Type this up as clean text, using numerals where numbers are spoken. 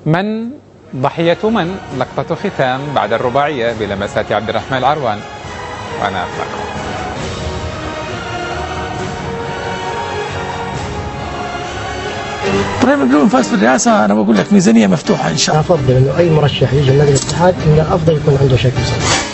من ضحية من؟ لقطة ختام بعد الرباعية بلمسات عبد الرحمن العروان. وأنا أترككم. ابراهيم البلومي فاز بالرئاسة. أنا بقول لك ميزانية مفتوحة إن شاء الله. أفضل إنه أي مرشح يجي لنادي الاتحاد إنه أفضل يكون عنده شكل صوت.